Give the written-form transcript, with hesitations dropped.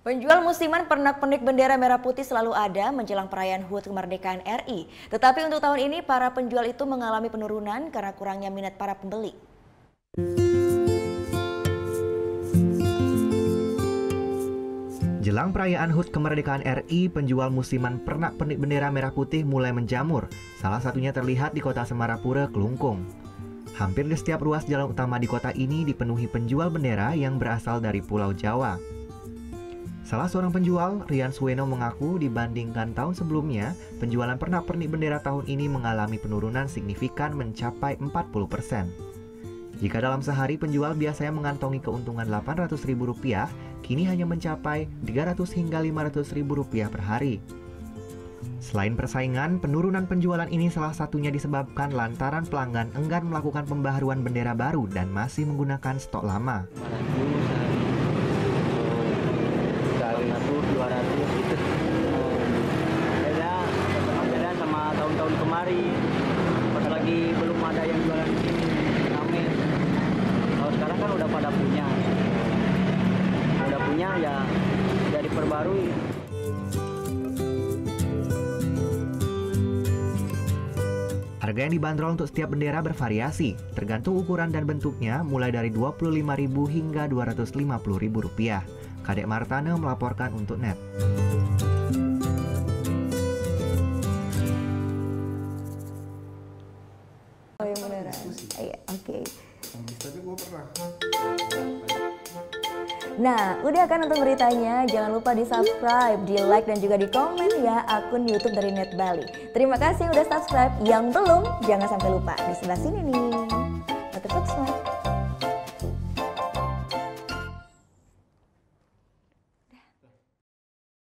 Penjual musiman pernak-pernik bendera merah putih selalu ada menjelang perayaan HUT kemerdekaan RI. Tetapi untuk tahun ini para penjual itu mengalami penurunan karena kurangnya minat para pembeli. Jelang perayaan HUT kemerdekaan RI, penjual musiman pernak-pernik bendera merah putih mulai menjamur. Salah satunya terlihat di kota Semarapura, Kelungkung. Hampir di setiap ruas jalan utama di kota ini dipenuhi penjual bendera yang berasal dari Pulau Jawa. Salah seorang penjual, Rian Suweno, mengaku dibandingkan tahun sebelumnya, penjualan pernak-pernik bendera tahun ini mengalami penurunan signifikan mencapai 40%. Jika dalam sehari penjual biasanya mengantongi keuntungan Rp800.000, kini hanya mencapai Rp300 hingga Rp500.000 per hari. Selain persaingan, penurunan penjualan ini salah satunya disebabkan lantaran pelanggan enggan melakukan pembaharuan bendera baru dan masih menggunakan stok lama. 200 gitu. Beda sama tahun-tahun kemarin. Pas lagi belum ada yang jualan di sini. Rame. Kalau sekarang kan udah pada punya. Udah punya ya udah diperbarui. Harga yang dibanderol untuk setiap bendera bervariasi, tergantung ukuran dan bentuknya, mulai dari Rp25.000 hingga Rp250.000. Kadek Martana melaporkan untuk NET. Oh yang beneran? Iya, oke. Tapi gue pernah. Nah, udah kan untuk beritanya? Jangan lupa di subscribe, di like, dan juga di komen ya akun YouTube dari Net Bali. Terima kasih udah subscribe. Yang belum, jangan sampai lupa. Di sebelah sini nih. Notifikasi.